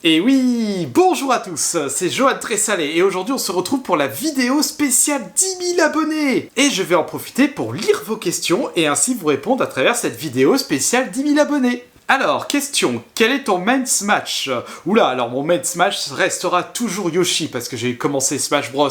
Et oui, bonjour à tous, c'est Johan Tressalé et aujourd'hui on se retrouve pour la vidéo spéciale 10 000 abonnés. Et je vais en profiter pour lire vos questions et ainsi vous répondre à travers cette vidéo spéciale 10 000 abonnés. Alors, question, quel est ton main Smash? Oula, alors mon main Smash restera toujours Yoshi, parce que j'ai commencé Smash Bros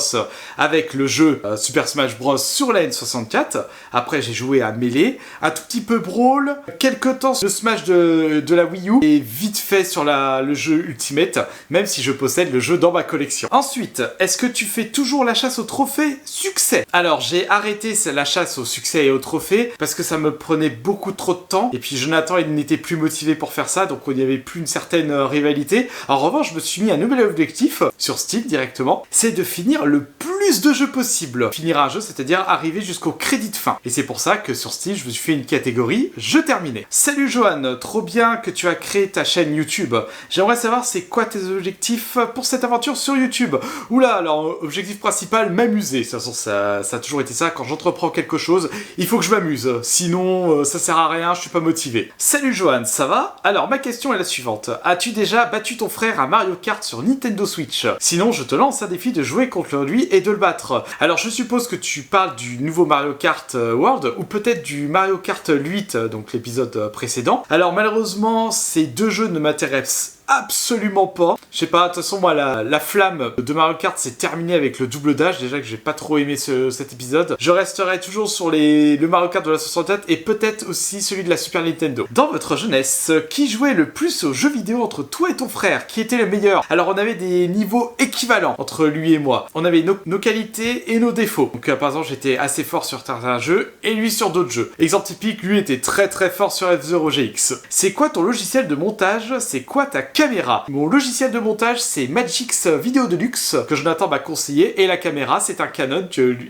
avec le jeu Super Smash Bros sur la N64, après j'ai joué à Melee, un tout petit peu Brawl, quelques temps le Smash de la Wii U, et vite fait sur le jeu Ultimate, même si je possède le jeu dans ma collection. Ensuite, est-ce que tu fais toujours la chasse au trophée? Succès! Alors, j'ai arrêté la chasse au succès et au trophée, parce que ça me prenait beaucoup trop de temps, et puis Jonathan il n'était plus motivé pour faire ça, donc il n'y avait plus une certaine rivalité. En revanche, je me suis mis un nouvel objectif sur Steam directement, c'est de finir le plus de jeux possible. Finir un jeu, c'est-à-dire arriver jusqu'au crédit de fin. Et c'est pour ça que sur Steam, je me suis fait une catégorie jeux terminés. Salut Johan, trop bien que tu as créé ta chaîne YouTube. J'aimerais savoir c'est quoi tes objectifs pour cette aventure sur YouTube. Oula, alors objectif principal, m'amuser. De toute façon, ça a toujours été ça, quand j'entreprends quelque chose, il faut que je m'amuse. Sinon, ça sert à rien, je suis pas motivé. Salut Johan, ça va? Alors ma question est la suivante. As-tu déjà battu ton frère à Mario Kart sur Nintendo Switch? Sinon je te lance un défi de jouer contre lui et de le battre. Alors je suppose que tu parles du nouveau Mario Kart World ou peut-être du Mario Kart 8, donc l'épisode précédent. Alors malheureusement ces deux jeux ne m'intéressent absolument pas. Je sais pas, de toute façon moi la flamme de Mario Kart s'est terminée avec le double dash, déjà que j'ai pas trop aimé cet épisode. Je resterai toujours sur le Mario Kart de la 64 et peut-être aussi celui de la Super Nintendo. Dans votre jeunesse, qui jouait le plus aux jeux vidéo entre toi et ton frère? Qui était le meilleur? Alors on avait des niveaux équivalents entre lui et moi. On avait nos qualités et nos défauts. Donc par exemple j'étais assez fort sur certains jeux et lui sur d'autres jeux. Exemple typique, lui était très fort sur F-Zero GX. C'est quoi ton logiciel de montage? C'est quoi ta caméra? Mon logiciel de montage c'est Magix Video Deluxe que Jonathan m'a conseillé et la caméra c'est un Canon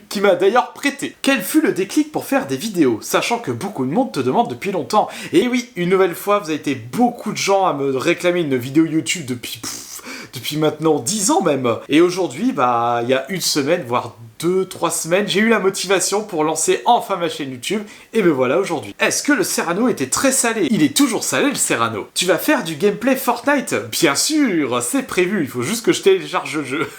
qui m'a d'ailleurs prêté. Quel fut le déclic pour faire des vidéos? Sachant que beaucoup de monde te demande depuis longtemps. Et oui, une nouvelle fois vous avez été beaucoup de gens à me réclamer une vidéo YouTube depuis maintenant 10 ans même. Et aujourd'hui, il y a une semaine, voire 2-3 semaines, j'ai eu la motivation pour lancer enfin ma chaîne YouTube, et me voilà aujourd'hui. Est-ce que le Serrano était très salé? Il est toujours salé le Serrano. Tu vas faire du gameplay Fortnite? Bien sûr, c'est prévu, il faut juste que je télécharge le jeu.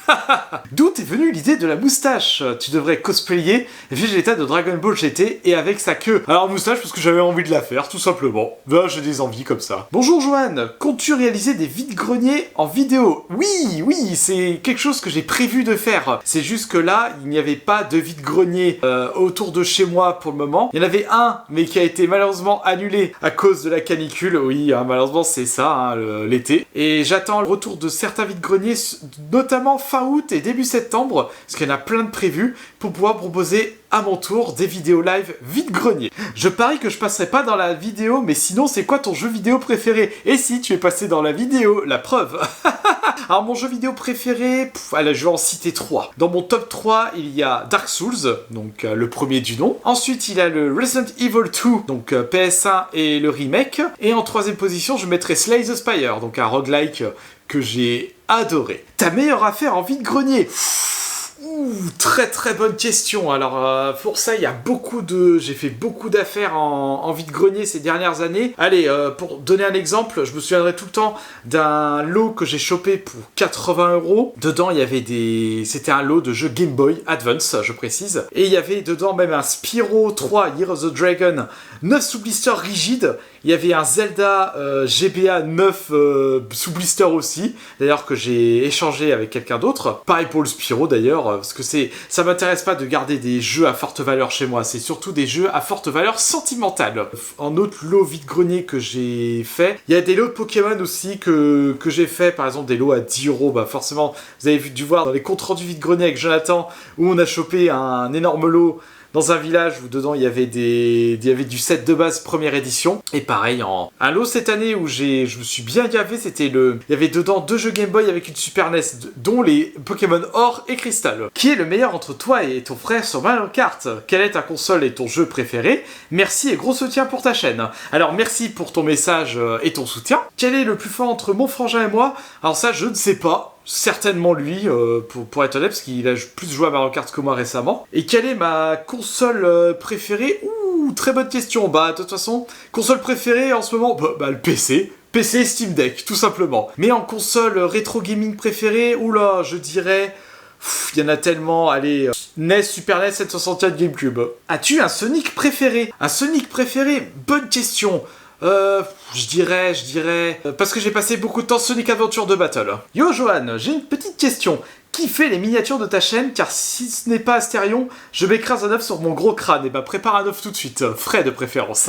D'où t'es venue l'idée de la moustache? Tu devrais cosplayer Vegeta de Dragon Ball GT et avec sa queue. Alors moustache parce que j'avais envie de la faire, tout simplement. J'ai des envies comme ça. Bonjour Joanne, comptes-tu réaliser des vides-greniers en vidéo? Oui, c'est quelque chose que j'ai prévu de faire. C'est juste que là, il n'y avait pas de vide-grenier autour de chez moi pour le moment. Il y en avait un, mais qui a été malheureusement annulé à cause de la canicule. Oui, malheureusement c'est ça, l'été. Et j'attends le retour de certains vide-greniers, notamment fin août et début septembre, parce qu'il y en a plein de prévus, pour pouvoir proposer à mon tour des vidéos live vide-grenier. Je parie que je passerai pas dans la vidéo, mais sinon c'est quoi ton jeu vidéo préféré? Et si tu es passé dans la vidéo, la preuve. Alors mon jeu vidéo préféré, allez, je vais en citer 3. Dans mon top 3, il y a Dark Souls, donc le premier du nom. Ensuite, il y a le Resident Evil 2, donc PS1 et le remake. Et en troisième position, je mettrai Slay the Spire, donc un roguelike que j'ai adoré. Ta meilleure affaire en vide-grenier? Très bonne question. Alors pour ça, j'ai fait beaucoup d'affaires en vide-grenier ces dernières années. Allez, pour donner un exemple, je me souviendrai tout le temps d'un lot que j'ai chopé pour 80 €. Dedans, il y avait c'était un lot de jeux Game Boy Advance, je précise. Et il y avait dedans même un Spyro 3 Year of the Dragon 9 sous blister rigide. Il y avait un Zelda GBA 9 sous blister aussi, d'ailleurs que j'ai échangé avec quelqu'un d'autre. Pareil pour le Spyro d'ailleurs, parce que ça m'intéresse pas de garder des jeux à forte valeur chez moi, c'est surtout des jeux à forte valeur sentimentale. En autre lot vide-grenier que j'ai fait, il y a des lots de Pokémon aussi que j'ai fait, par exemple des lots à 10 €. Forcément, vous avez dû voir dans les comptes rendus vide-grenier avec Jonathan, où on a chopé un énorme lot dans un village où dedans il y avait du set de base première édition. Et pareil, un lot cette année où je me suis bien gavé, il y avait dedans 2 jeux Game Boy avec une Super NES, dont les Pokémon Or et Crystal. Qui est le meilleur entre toi et ton frère sur Mario Kart? Quelle est ta console et ton jeu préféré? Merci et gros soutien pour ta chaîne. Alors merci pour ton message et ton soutien. Quel est le plus fort entre mon frangin et moi? Alors ça, je ne sais pas. Certainement lui, pour être honnête, parce qu'il a plus joué à Mario Kart que moi récemment. Et quelle est ma console préférée? Très bonne question. De toute façon, console préférée en ce moment, le PC. PC Steam Deck, tout simplement. Mais en console rétro gaming préférée, oula, je dirais... Il y en a tellement, allez, NES, Super NES, 764, GameCube. As-tu un Sonic préféré? Un Sonic préféré? Bonne question. Je dirais... parce que j'ai passé beaucoup de temps Sonic Adventure 2 Battle. Yo Johan, j'ai une petite question. Qui fait les miniatures de ta chaîne? Car si ce n'est pas Astérion, je m'écrase un œuf sur mon gros crâne. Et bah prépare un œuf tout de suite, frais de préférence.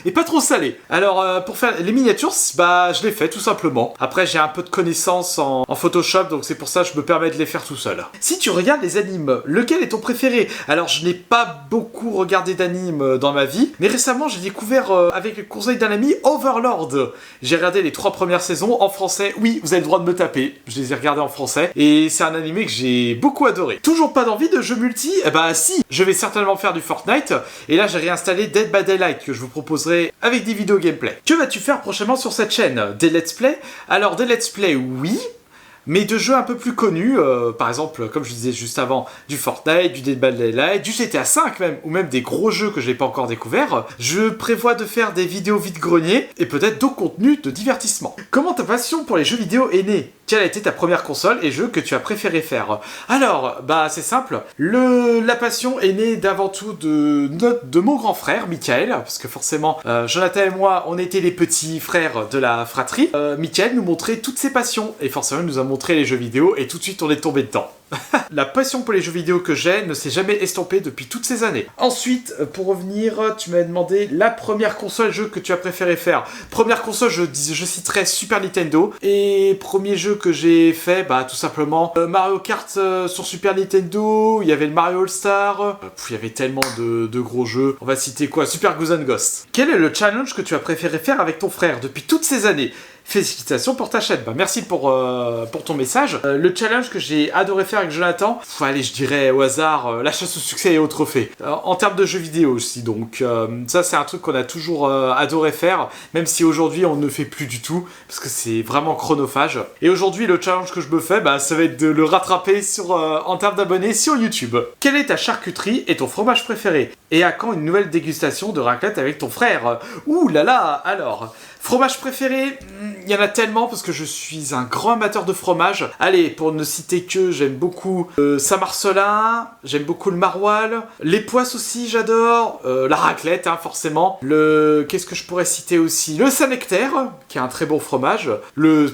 Et pas trop salé. Alors pour faire les miniatures, bah je les fais tout simplement. Après j'ai un peu de connaissances en Photoshop, donc c'est pour ça que je me permets de les faire tout seul. Si tu regardes les animes, lequel est ton préféré? Alors je n'ai pas beaucoup regardé d'animes dans ma vie, mais récemment j'ai découvert avec le conseil d'un ami Overlord. J'ai regardé les 3 premières saisons en français. Oui, vous avez le droit de me taper. Je les ai regardés en français et c'est un animé que j'ai beaucoup adoré. Toujours pas d'envie de jeu multi? Eh bah si, je vais certainement faire du Fortnite et là j'ai réinstallé Dead by Daylight que je vous proposerai avec des vidéos gameplay. Que vas-tu faire prochainement sur cette chaîne? Des let's play? Alors des let's play oui, mais de jeux un peu plus connus, par exemple, comme je disais juste avant, du Fortnite, du Dead by Daylight, du GTA V même, ou même des gros jeux que je n'ai pas encore découverts. Je prévois de faire des vidéos vide-grenier et peut-être d'autres contenus de divertissement. Comment ta passion pour les jeux vidéo est née? Quelle a été ta première console et jeu que tu as préféré faire? Alors, bah c'est simple. La passion est née d'avant tout de mon grand frère, Michael, parce que forcément, Jonathan et moi, on était les petits frères de la fratrie. Michael nous montrait toutes ses passions et forcément, il nous a montré les jeux vidéo et tout de suite, on est tombé dedans. La passion pour les jeux vidéo que j'ai ne s'est jamais estompée depuis toutes ces années. Ensuite, pour revenir, tu m'as demandé la première console jeu que tu as préféré faire. Première console, je citerai Super Nintendo. Et premier jeu que j'ai fait, bah tout simplement Mario Kart sur Super Nintendo. Il y avait le Mario All-Star. Il y avait tellement de gros jeux. On va citer quoi? Super Goose and Ghost. Quel est le challenge que tu as préféré faire avec ton frère depuis toutes ces années? Félicitations pour ta chaîne. Bah, merci pour ton message. Le challenge que j'ai adoré faire avec Jonathan, allez, je dirais au hasard, la chasse au succès et au trophée. En termes de jeux vidéo aussi, donc ça c'est un truc qu'on a toujours adoré faire, même si aujourd'hui on ne fait plus du tout, parce que c'est vraiment chronophage. Et aujourd'hui le challenge que je me fais, bah, ça va être de le rattraper en termes d'abonnés sur YouTube. Quelle est ta charcuterie et ton fromage préféré? Et à quand une nouvelle dégustation de raclette avec ton frère? Ouh là là, alors... Fromage préféré, il y en a tellement parce que je suis un grand amateur de fromage. Allez, pour ne citer que, j'aime beaucoup Saint-Marcelin, j'aime beaucoup le maroilles, les poisses aussi, j'adore, la raclette, hein, forcément. Qu'est-ce que je pourrais citer aussi? Le Saint-Nectaire, qui est un très bon fromage.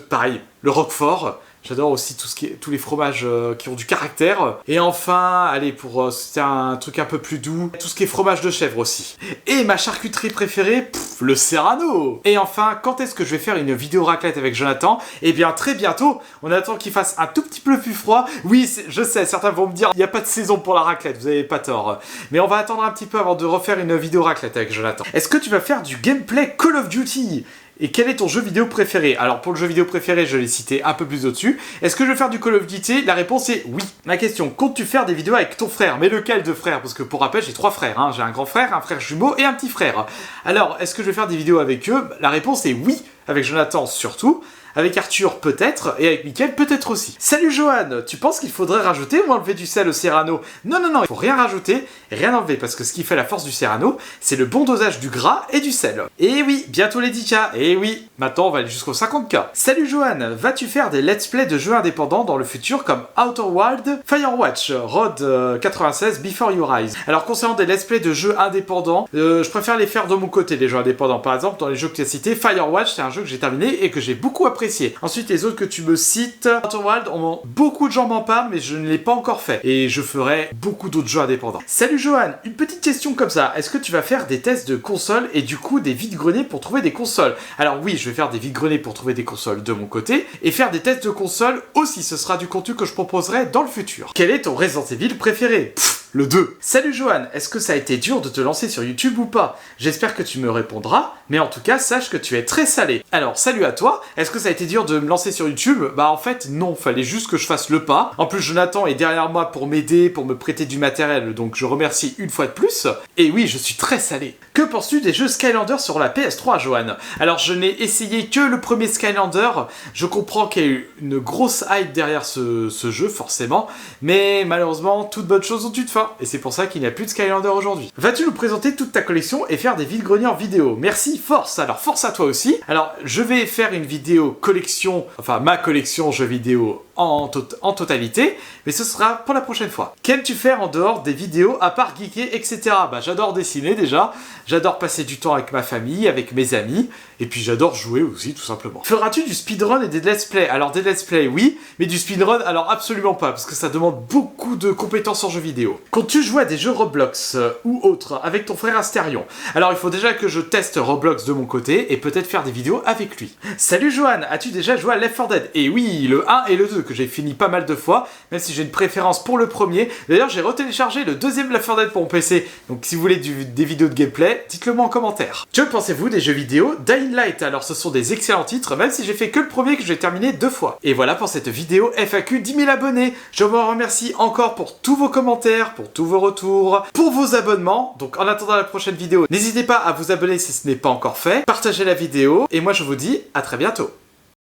Pareil, le Roquefort. J'adore aussi tous les fromages qui ont du caractère. Et enfin, allez, pour c'était un truc un peu plus doux, tout ce qui est fromage de chèvre aussi. Et ma charcuterie préférée, le Serrano. Et enfin, quand est-ce que je vais faire une vidéo raclette avec Jonathan? Eh bien, très bientôt. On attend qu'il fasse un tout petit peu plus froid. Oui, je sais, certains vont me dire, il n'y a pas de saison pour la raclette, vous n'avez pas tort. Mais on va attendre un petit peu avant de refaire une vidéo raclette avec Jonathan. Est-ce que tu vas faire du gameplay Call of Duty? Et quel est ton jeu vidéo préféré? Alors pour le jeu vidéo préféré, je l'ai cité un peu plus au-dessus. Est-ce que je vais faire du Call of Duty? La réponse est oui. Ma question, comptes-tu faire des vidéos avec ton frère? Mais lequel de frère? Parce que pour rappel, j'ai 3 frères. Hein. J'ai un grand frère, un frère jumeau et un petit frère. Alors, est-ce que je vais faire des vidéos avec eux? La réponse est oui. Avec Jonathan surtout. Avec Arthur peut-être, et avec Mickaël peut-être aussi. Salut Johan, tu penses qu'il faudrait rajouter ou enlever du sel au Serrano? Non, il faut rien rajouter et rien enlever, parce que ce qui fait la force du Serrano, c'est le bon dosage du gras et du sel. Et oui, bientôt les 10K, et oui, maintenant on va aller jusqu'au 50K. Salut Johan, vas-tu faire des let's play de jeux indépendants dans le futur comme Outer Wild, Firewatch, Road 96, Before Your Eyes? Alors concernant des let's play de jeux indépendants, je préfère les faire de mon côté, les jeux indépendants. Par exemple, dans les jeux que tu as cités, Firewatch, c'est un jeu que j'ai terminé et que j'ai beaucoup apprécié. Ensuite, les autres que tu me cites, Outer Wild, beaucoup de gens m'en parlent, mais je ne l'ai pas encore fait. Et je ferai beaucoup d'autres jeux indépendants. Salut Johan, une petite question comme ça. Est-ce que tu vas faire des tests de consoles et du coup des vides-greniers pour trouver des consoles? Alors oui, je vais faire des vides-greniers pour trouver des consoles de mon côté et faire des tests de consoles aussi. Ce sera du contenu que je proposerai dans le futur. Quel est ton Resident Evil préféré? Le 2. Salut Johan, est-ce que ça a été dur de te lancer sur YouTube ou pas? J'espère que tu me répondras, mais en tout cas, sache que tu es très salé. Alors, salut à toi, est-ce que ça a été dur de me lancer sur YouTube? Bah en fait, non, fallait juste que je fasse le pas. En plus, Jonathan est derrière moi pour m'aider, pour me prêter du matériel, donc je remercie une fois de plus. Et oui, je suis très salé. Que penses-tu des jeux Skylander sur la PS3, Johan? Alors, je n'ai essayé que le premier Skylander, je comprends qu'il y a eu une grosse hype derrière ce jeu, forcément, mais malheureusement, toute bonne chose ont une fin. fin, et c'est pour ça qu'il n'y a plus de Skylander aujourd'hui. Vas-tu nous présenter toute ta collection et faire des vide-greniers en vidéo? Merci, force! Alors force à toi aussi. Alors je vais faire une vidéo collection, enfin ma collection jeux vidéo en totalité, mais ce sera pour la prochaine fois. Qu'aimes-tu faire en dehors des vidéos, à part geeker, etc. Bah j'adore dessiner déjà, j'adore passer du temps avec ma famille, avec mes amis, et puis j'adore jouer aussi tout simplement. Feras-tu du speedrun et des let's play? Alors des let's play oui, mais du speedrun alors absolument pas, parce que ça demande beaucoup de compétences en jeux vidéo. Comptes-tu jouer à des jeux Roblox ou autres avec ton frère Astérion? Alors il faut déjà que je teste Roblox de mon côté, et peut-être faire des vidéos avec lui. Salut Johan, as-tu déjà joué à Left 4 Dead? Et oui, le 1 et le 2 que j'ai fini pas mal de fois, même si j'ai une préférence pour le premier. D'ailleurs j'ai retéléchargé le deuxième Left 4 Dead pour mon PC, donc si vous voulez des vidéos de gameplay, dites-le moi en commentaire. Que pensez-vous des jeux vidéo Dying Light? Alors ce sont des excellents titres, même si j'ai fait que le premier que j'ai terminé 2 fois. Et voilà pour cette vidéo FAQ 10 000 abonnés. Je vous remercie encore pour tous vos commentaires, pour tous vos retours, pour vos abonnements. Donc en attendant la prochaine vidéo, n'hésitez pas à vous abonner si ce n'est pas encore fait, partagez la vidéo, et moi je vous dis à très bientôt.